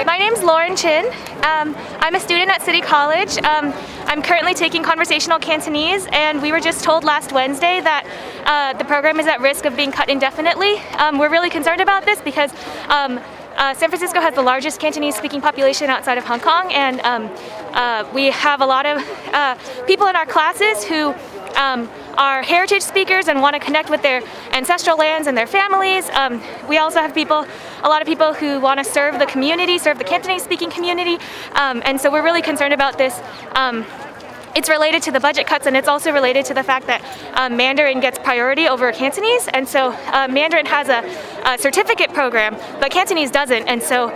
My name's Lauren Chin. I'm a student at City College. I'm currently taking conversational Cantonese, and we were just told last Wednesday that the program is at risk of being cut indefinitely. We're really concerned about this because San Francisco has the largest Cantonese-speaking population outside of Hong Kong, and we have a lot of people in our classes who are heritage speakers and want to connect with their ancestral lands and their families. We also have a lot of people who want to serve the community, serve the Cantonese-speaking community, and so we're really concerned about this. It's related to the budget cuts, and it's also related to the fact that Mandarin gets priority over Cantonese, and so Mandarin has a certificate program, but Cantonese doesn't. And so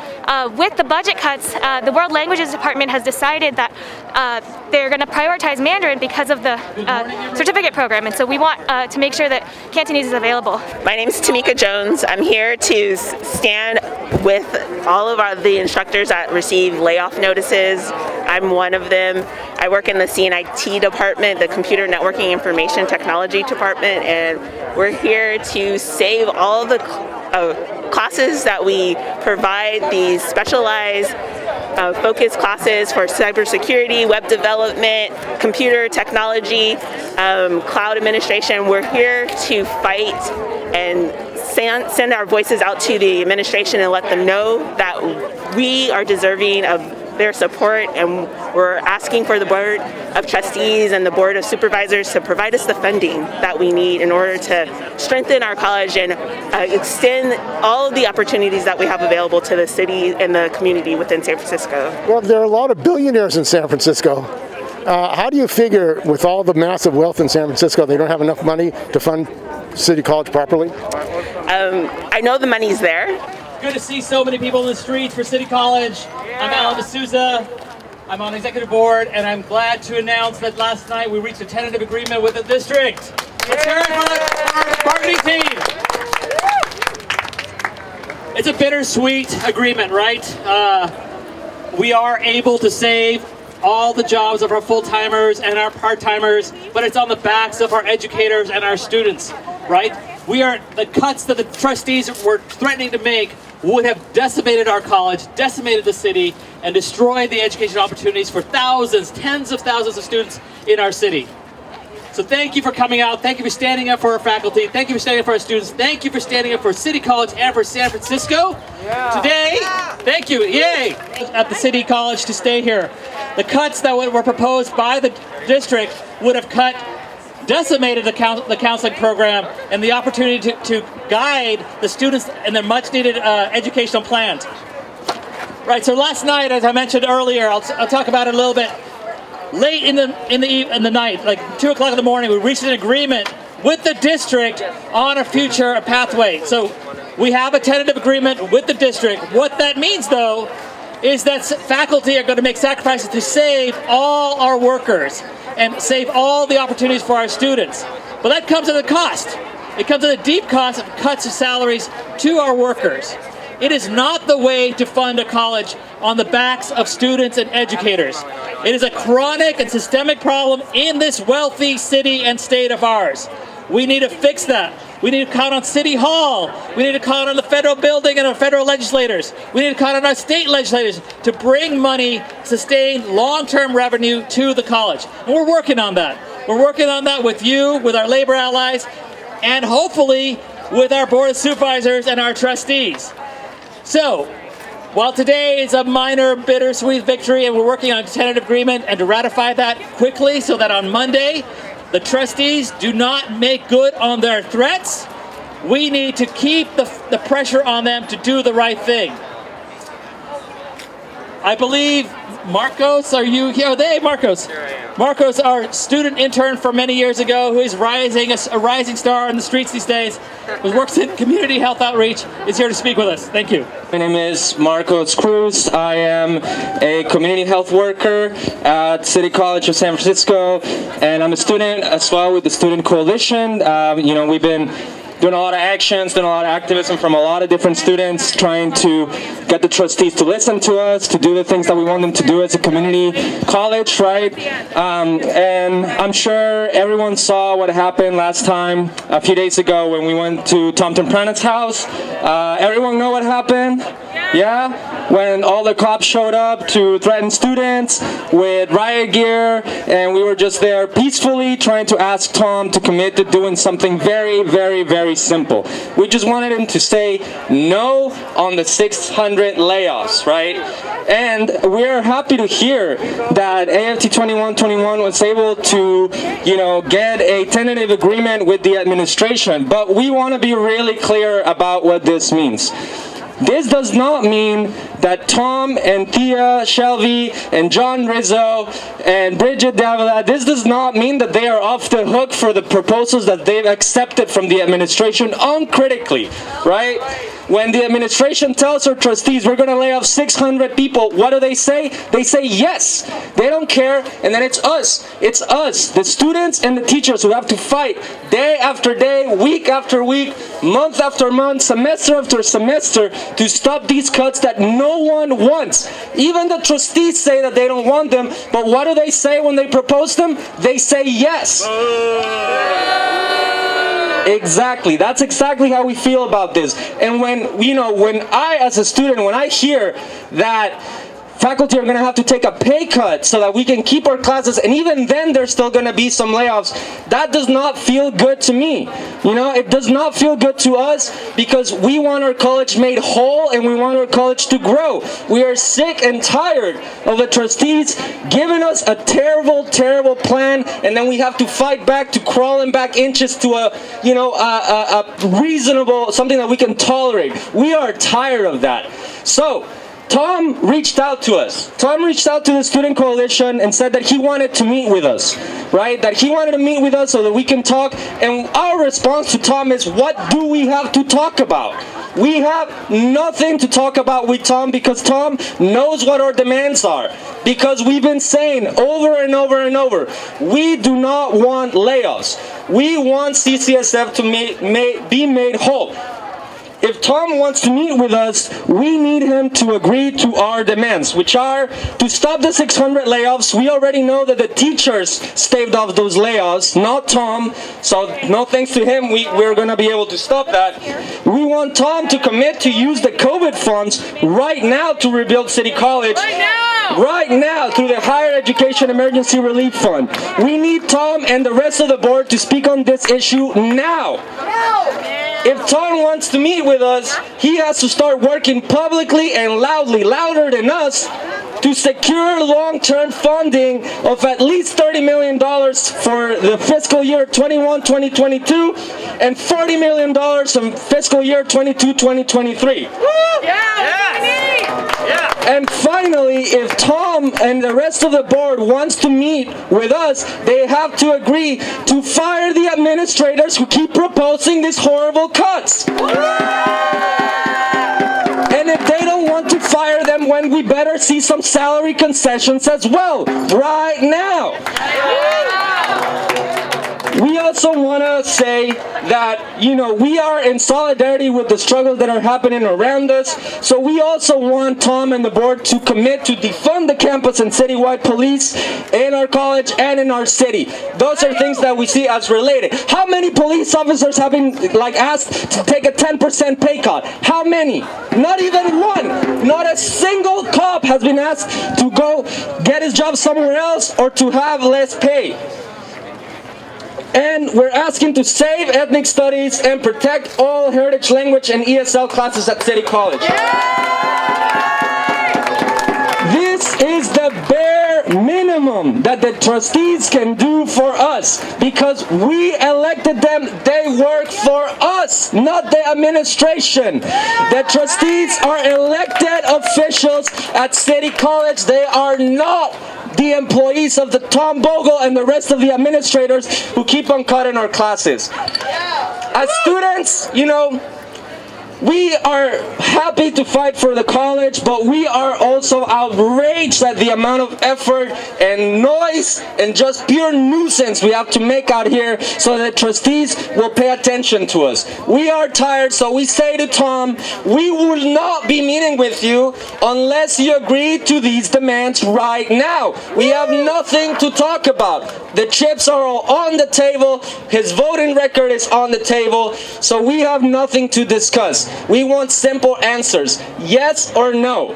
with the budget cuts, the World Languages Department has decided that they're going to prioritize Mandarin because of the certificate program, and so we want to make sure that Cantonese is available. My name is Tamika Jones. I'm here to stand with all of the instructors that receive layoff notices. I'm one of them. I work in the CNIT department, the Computer Networking Information Technology department, and we're here to save all the classes that we provide, these specialized focus classes for cybersecurity, web development, computer technology, cloud administration. We're here to fight and send our voices out to the administration and let them know that we are deserving of their support, and we're asking for the Board of Trustees and the Board of Supervisors to provide us the funding that we need in order to strengthen our college and extend all of the opportunities that we have available to the city and the community within San Francisco. Well, there are a lot of billionaires in San Francisco. How do you figure, with all the massive wealth in San Francisco, they don't have enough money to fund City College properly? I know the money's there. Good to see so many people in the streets for City College. I'm Alan D'Souza. I'm on the executive board, and I'm glad to announce that last night we reached a tentative agreement with the district. Let's hear it for the bargaining team. It's a bittersweet agreement, right? We are able to save all the jobs of our full-timers and our part-timers, but it's on the backs of our educators and our students, right? The cuts that the trustees were threatening to make would have decimated our college, decimated the city, and destroyed the education opportunities for thousands, tens of thousands of students in our city. So thank you for coming out. Thank you for standing up for our faculty. Thank you for standing up for our students. Thank you for standing up for City College and for San Francisco. Today, thank you, yay, at the City College to stay here. The cuts that were proposed by the district would have decimated the counseling program and the opportunity to guide the students in their much-needed educational plans. Right. So last night, as I mentioned earlier, I'll talk about it a little bit. Late in the night, like 2 o'clock in the morning, we reached an agreement with the district on a future pathway. So we have a tentative agreement with the district. What that means, though, is that faculty are going to make sacrifices to save all our workers and save all the opportunities for our students. But that comes at a cost. It comes at a deep cost of cuts of salaries to our workers. It is not the way to fund a college on the backs of students and educators. It is a chronic and systemic problem in this wealthy city and state of ours. We need to fix that. We need to count on City Hall. We need to count on the federal building and our federal legislators. We need to count on our state legislators to bring money, sustain long-term revenue to the college. And we're working on that. We're working on that with you, with our labor allies, and hopefully with our Board of Supervisors and our trustees. So, while today is a minor bittersweet victory and we're working on a tentative agreement and to ratify that quickly so that on Monday the trustees do not make good on their threats, we need to keep the pressure on them to do the right thing. I believe Marcos, are you here? Hey, Marcos. Here I am. Marcos, our student intern from many years ago, who is a rising star in the streets these days, who works in community health outreach, is here to speak with us. Thank you. My name is Marcos Cruz. I am a community health worker at City College of San Francisco, and I'm a student as well with the Student Coalition. You know, we've been doing a lot of actions, doing a lot of activism from a lot of different students, trying to get the trustees to listen to us, to do the things that we want them to do as a community college, right? And I'm sure everyone saw what happened last time, a few days ago, when we went to Tom Tempranet's house. Everyone know what happened? Yeah? When all the cops showed up to threaten students with riot gear, and we were just there peacefully trying to ask Tom to commit to doing something very, very, very simple. We just wanted him to say no on the 600 layoffs, right? And we're happy to hear that AFT 2121 was able to, you know, get a tentative agreement with the administration. But we want to be really clear about what this means. This does not mean that Tom and Thea Shelby and John Rizzo and Bridget Davila, this does not mean that they are off the hook for the proposals that they've accepted from the administration uncritically, right? When the administration tells our trustees we're going to lay off 600 people, what do they say? They say yes. They don't care, and then it's us. It's us, the students and the teachers, who have to fight day after day, week after week, month after month, semester after semester to stop these cuts that no one wants. Even the trustees say that they don't want them, but what do they say when they propose them? They say yes. Exactly. That's exactly how we feel about this. And when, you know, when I, as a student, when I hear that faculty are going to have to take a pay cut so that we can keep our classes, and even then there's still going to be some layoffs, that does not feel good to me. You know, it does not feel good to us, because we want our college made whole and we want our college to grow. We are sick and tired of the trustees giving us a terrible, terrible plan, and then we have to fight back to crawling back inches to a, you know, a reasonable, something that we can tolerate. We are tired of that. So Tom reached out to us. Tom reached out to the Student Coalition and said that he wanted to meet with us, right? That he wanted to meet with us so that we can talk. And our response to Tom is, what do we have to talk about? We have nothing to talk about with Tom, because Tom knows what our demands are. Because we've been saying over and over and over, we do not want layoffs. We want CCSF to be made whole. If Tom wants to meet with us, we need him to agree to our demands, which are to stop the 600 layoffs. We already know that the teachers staved off those layoffs, not Tom, so no thanks to him, we're going to be able to stop that. We want Tom to commit to use the COVID funds right now to rebuild City College. Right now, through the Higher Education Emergency Relief Fund. We need Tom and the rest of the board to speak on this issue now. If Tom wants to meet with us, he has to start working publicly and loudly, louder than us, to secure long-term funding of at least $30 million for the fiscal year 21-2022 and $40 million in fiscal year 22-2023. And finally, if Tom and the rest of the board wants to meet with us, they have to agree to fire the administrators who keep proposing these horrible cuts. And if they don't want to fire them, when we better see some salary concessions as well, right now. We also want to say that, you know, we are in solidarity with the struggles that are happening around us. So we also want Tom and the board to commit to defund the campus and citywide police in our college and in our city. Those are things that we see as related. How many police officers have been asked to take a 10% pay cut? How many? Not even one. Not a single cop has been asked to go get his job somewhere else or to have less pay. And we're asking to save ethnic studies and protect all heritage language and ESL classes at City College. This is the bare minimum that the trustees can do for us, because we elected them. They work for us, not the administration. The trustees are elected officials at City College. They are not the employees of the Tom Bogle and the rest of the administrators who keep on cutting our classes. As students, you know, we are happy to fight for the college, but we are also outraged at the amount of effort and noise and just pure nuisance we have to make out here so that trustees will pay attention to us. We are tired, so we say to Tom, we will not be meeting with you unless you agree to these demands right now. We have nothing to talk about. The chips are all on the table, his voting record is on the table, so we have nothing to discuss. We want simple answers, yes or no.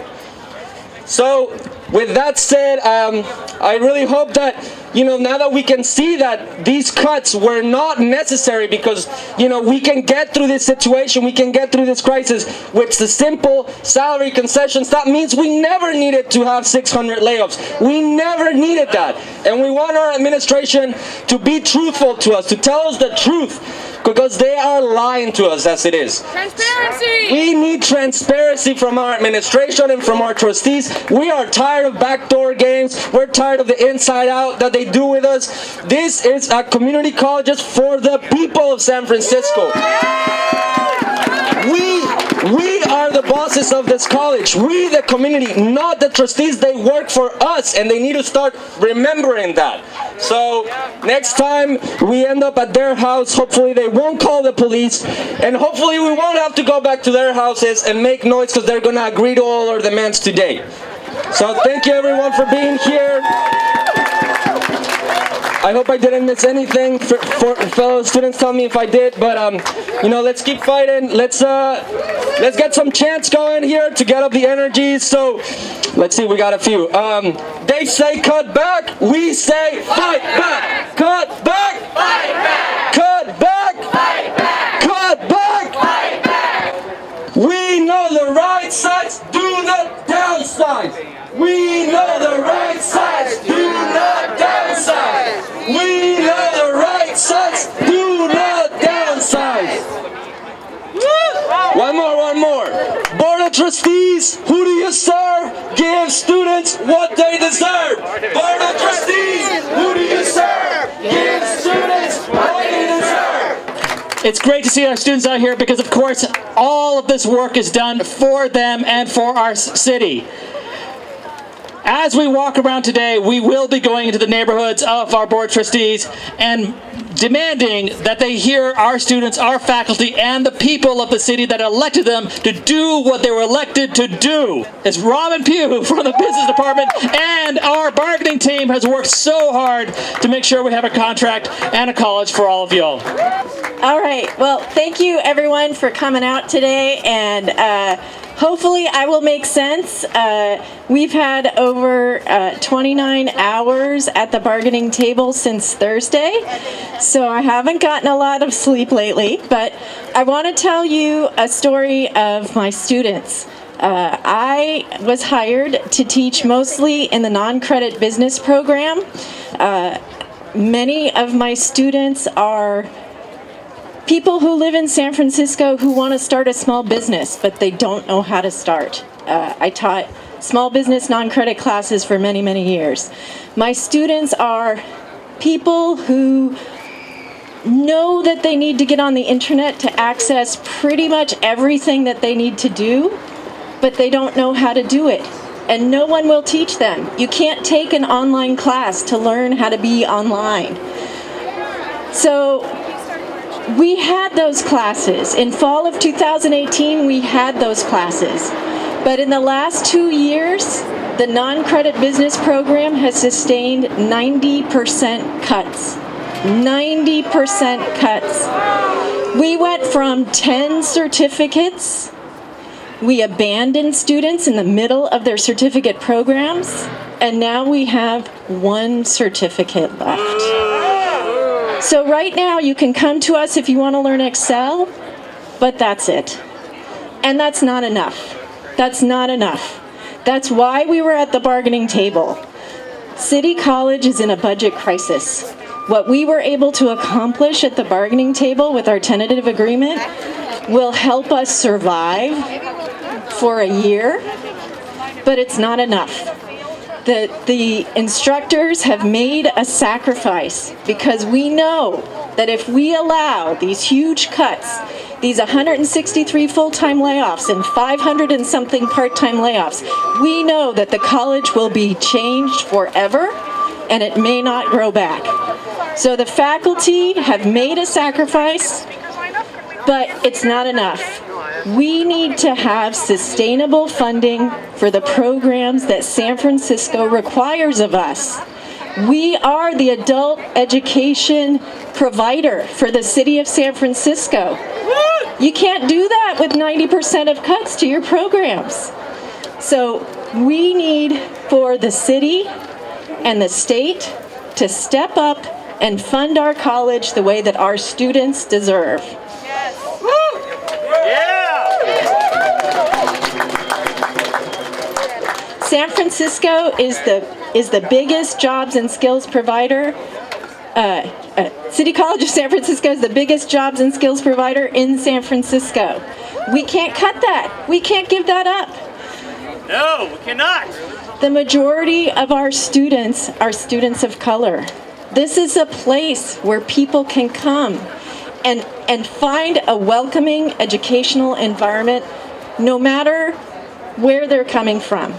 So with that said, I really hope that, now that we can see that these cuts were not necessary because, we can get through this situation, we can get through this crisis with the simple salary concessions. That means we never needed to have 600 layoffs. We never needed that. And we want our administration to be truthful to us, to tell us the truth, because they are lying to us as it is. Transparency! We need transparency from our administration and from our trustees. We are tired of backdoor games. We're tired of the inside out that they do with us. This is a community college for the people of San Francisco. We are the bosses of this college. We, the community, not the trustees. They work for us, and they need to start remembering that. So next time we end up at their house, hopefully they won't call the police, and hopefully we won't have to go back to their houses and make noise because they're going to agree to all our demands today. So thank you everyone for being here. I hope I didn't miss anything. For fellow students, tell me if I did. But let's keep fighting. Let's get some chants going here to get up the energy. So let's see, we got a few. They say cut back. We say fight back. Cut back. Fight back! Cut back. Fight back! Cut back. Fight back! We know the right sides. Do not downsize. We know the right sides. Do not downsize. We know the right sides. Do not downsize. One more. Board of Trustees, who do you serve? Give students what they deserve. Board of Trustees, who do you serve? Give students what they deserve. It's great to see our students out here because, of course, all of this work is done for them and for our city. As we walk around today, we will be going into the neighborhoods of our Board of Trustees and demanding that they hear our students, our faculty, and the people of the city that elected them to do what they were elected to do. It's Robin Pugh from the Business Department, and our bargaining team has worked so hard to make sure we have a contract and a college for all of y'all. All right. Well, thank you everyone for coming out today, and hopefully I will make sense. We've had over 29 hours at the bargaining table since Thursday, so I haven't gotten a lot of sleep lately, but I want to tell you a story of my students. I was hired to teach mostly in the non-credit business program. Many of my students are people who live in San Francisco who want to start a small business, but they don't know how to start. I taught small business non-credit classes for many, many years. My students are people who know that they need to get on the internet to access pretty much everything that they need to do, but they don't know how to do it. And no one will teach them. You can't take an online class to learn how to be online. So we had those classes. In fall of 2018, we had those classes. But in the last 2 years, the non-credit business program has sustained 90% cuts. 90% cuts. We went from 10 certificates. We abandoned students in the middle of their certificate programs, and now we have 1 certificate left. So right now you can come to us if you want to learn Excel, but that's it. And that's not enough. That's not enough. That's why we were at the bargaining table. City College is in a budget crisis. What we were able to accomplish at the bargaining table with our tentative agreement will help us survive for a year, but it's not enough. The instructors have made a sacrifice because we know that if we allow these huge cuts, these 163 full-time layoffs and 500 and something part-time layoffs, we know that the college will be changed forever and it may not grow back. So the faculty have made a sacrifice, but it's not enough. We need to have sustainable funding for the programs that San Francisco requires of us. We are the adult education provider for the city of San Francisco. You can't do that with 90% of cuts to your programs. So we need for the city and the state to step up and fund our college the way that our students deserve. Yes. Yeah. San Francisco is the biggest jobs and skills provider. City College of San Francisco is the biggest jobs and skills provider in San Francisco. We can't cut that. We can't give that up. No, we cannot. The majority of our students are students of color. This is a place where people can come and find a welcoming educational environment no matter where they're coming from.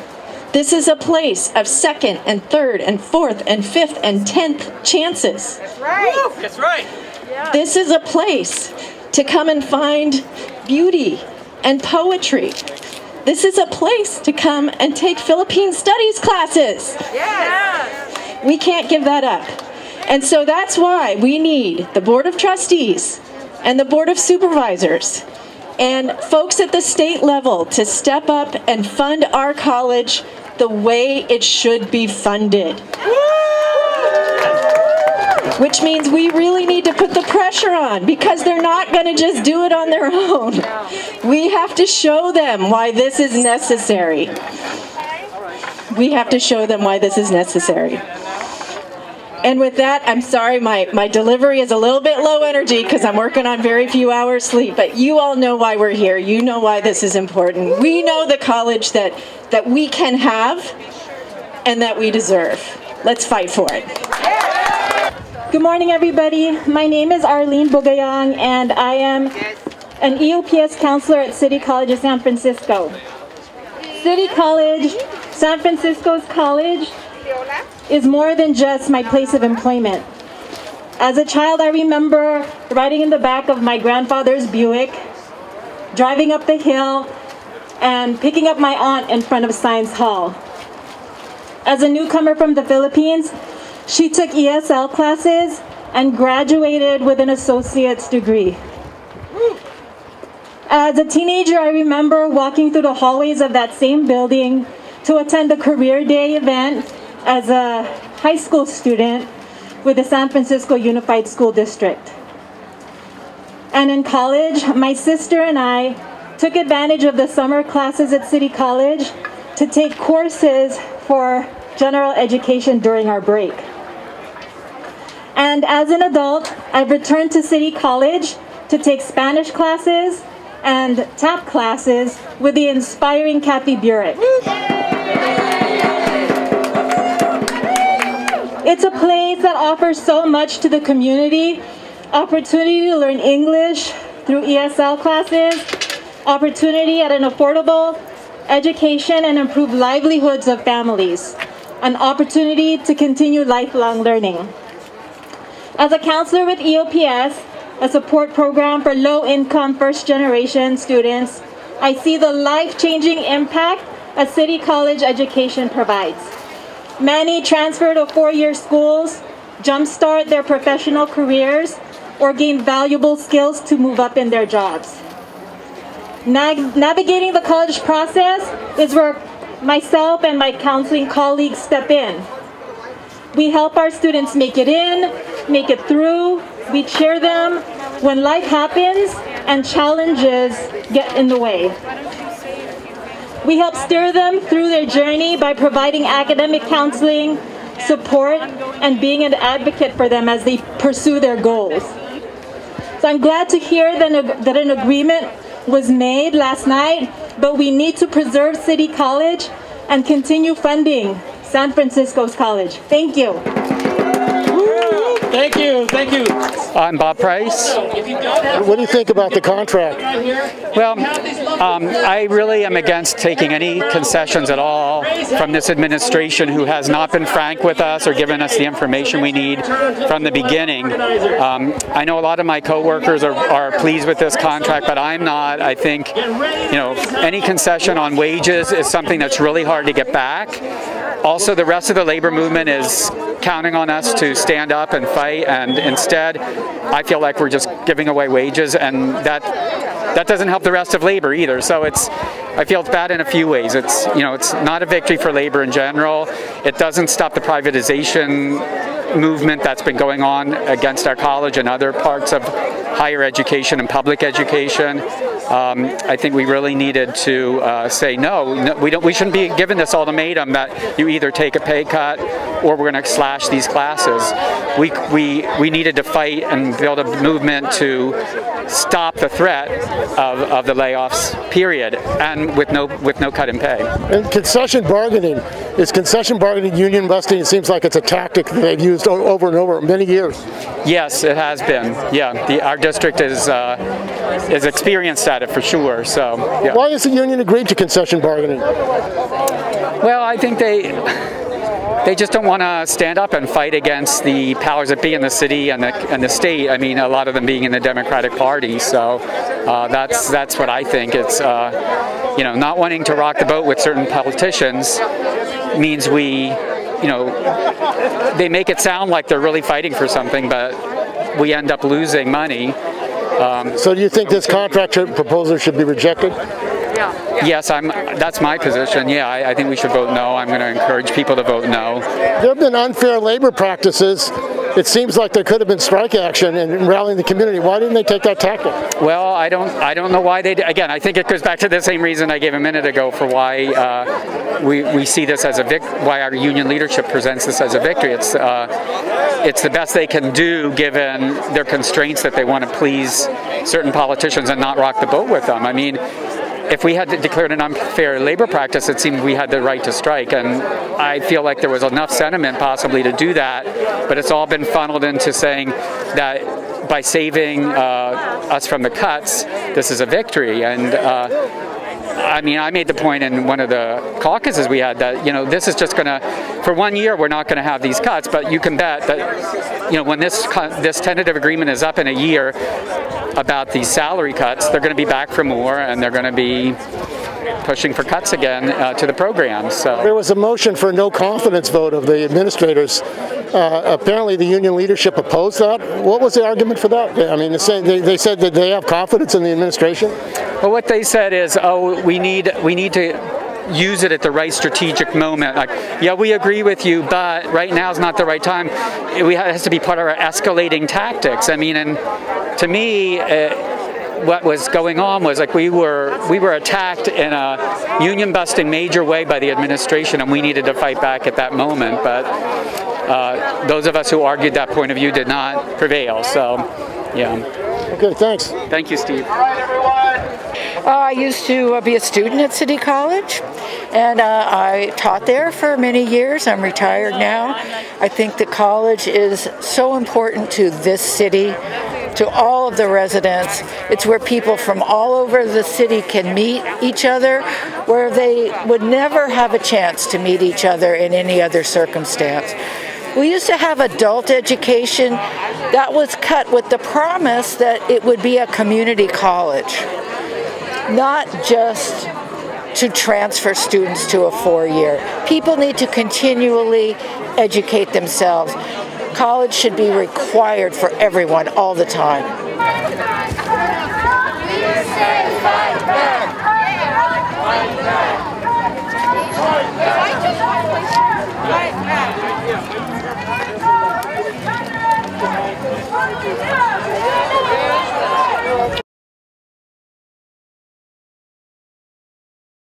This is a place of second and third and fourth and fifth and 10th chances. That's right. That's right. Yeah. This is a place to come and find beauty and poetry. This is a place to come and take Philippine studies classes. Yes. We can't give that up. And so that's why we need the Board of Trustees and the Board of Supervisors and folks at the state level to step up and fund our college the way it should be funded. Which means we really need to put the pressure on because they're not going to just do it on their own. We have to show them why this is necessary. We have to show them why this is necessary. And with that, I'm sorry, my delivery is a little bit low energy because I'm working on very few hours sleep, but you all know why we're here. You know why this is important. We know the college that we can have and that we deserve. Let's fight for it. Good morning, everybody. My name is Arlene Bugayong, and I am an EOPS counselor at City College of San Francisco. City College, San Francisco's college, is more than just my place of employment. As a child, I remember riding in the back of my grandfather's Buick, driving up the hill, and picking up my aunt in front of Science Hall. As a newcomer from the Philippines, she took ESL classes and graduated with an associate's degree. As a teenager, I remember walking through the hallways of that same building to attend a career day event as a high school student with the San Francisco Unified School District. And in college, my sister and I took advantage of the summer classes at City College to take courses for general education during our break. And as an adult, I've returned to City College to take Spanish classes and tap classes with the inspiring Kathy Burek. It's a place that offers so much to the community. Opportunity to learn English through ESL classes, opportunity at an affordable education and improve livelihoods of families, an opportunity to continue lifelong learning. As a counselor with EOPS, a support program for low-income first-generation students, I see the life-changing impact a City College education provides. Many transfer to four-year schools, jumpstart their professional careers, or gain valuable skills to move up in their jobs. Navigating the college process is where myself and my counseling colleagues step in. We help our students make it in, make it through. We cheer them when life happens and challenges get in the way. We help steer them through their journey by providing academic counseling, support, and being an advocate for them as they pursue their goals. So I'm glad to hear that an agreement was made last night, but we need to preserve City College and continue funding San Francisco's college. Thank you. Thank you. Thank you. I'm Bob Price. What do you think about the contract? Well, I really am against taking any concessions at all from this administration who has not been frank with us or given us the information we need from the beginning. I know a lot of my coworkers are pleased with this contract, but I'm not. I think, any concession on wages is something that's really hard to get back. Also, the rest of the labor movement is counting on us to stand up and fight, and instead I feel like we're just giving away wages, and that doesn't help the rest of labor either. So I feel it's bad in a few ways. It's not a victory for labor in general. It doesn't stop the privatization movement that's been going on against our college and other parts of higher education and public education. I think we really needed to say no. We shouldn't be given this ultimatum that you either take a pay cut or we're going to slash these classes. We needed to fight and build a movement to stop the threat of the layoffs, period, and with no cut in pay. And concession bargaining, is concession bargaining union busting? It seems like it's a tactic that they've used over and over many years. Yes, it has been. Yeah, our district is experienced at it for sure. So, yeah. Why has the union agreed to concession bargaining? Well, I think they just don't want to stand up and fight against the powers that be in the city and the state. I mean, a lot of them being in the Democratic Party. So that's what I think. It's not wanting to rock the boat with certain politicians means they make it sound like they're really fighting for something, but we end up losing money. So do you think this contract proposal should be rejected? Yes, that's my position. Yeah, I think we should vote no. I'm going to encourage people to vote no. There have been unfair labor practices. It seems like there could have been strike action and rallying the community. Why didn't they take that tactic? Well, I don't know why they did. Again, I think it goes back to the same reason I gave a minute ago for why we see this as why our union leadership presents this as a victory. It's the best they can do given their constraints that they want to please certain politicians and not rock the boat with them. I mean, if we had declared an unfair labor practice, it seemed we had the right to strike, and I feel like there was enough sentiment possibly to do that, but it's all been funneled into saying that by saving us from the cuts, this is a victory. And I mean, I made the point in one of the caucuses we had that, this is just going to, for 1 year, we're not going to have these cuts, but you can bet that, when this tentative agreement is up in a year about these salary cuts, they're going to be back for more, and they're going to be pushing for cuts again to the program. So there was a motion for no confidence vote of the administrators. Apparently the union leadership opposed that. What was the argument for that? I mean, they said that they have confidence in the administration? Well, what they said is, we need to use it at the right strategic moment. Like, yeah, we agree with you, but right now is not the right time. It has to be part of our escalating tactics. I mean, and to me, what was going on was like we were attacked in a union busting major way by the administration, and we needed to fight back at that moment. But those of us who argued that point of view did not prevail. So, yeah. Okay, thanks. Thank you, Steve. All right, everyone. I used to be a student at City College, and I taught there for many years. I'm retired now. I think that college is so important to this city, to all of the residents. It's where people from all over the city can meet each other, where they would never have a chance to meet each other in any other circumstance. We used to have adult education that was cut with the promise that it would be a community college, not just to transfer students to a 4-year. People need to continually educate themselves. College should be required for everyone all the time. We say fight.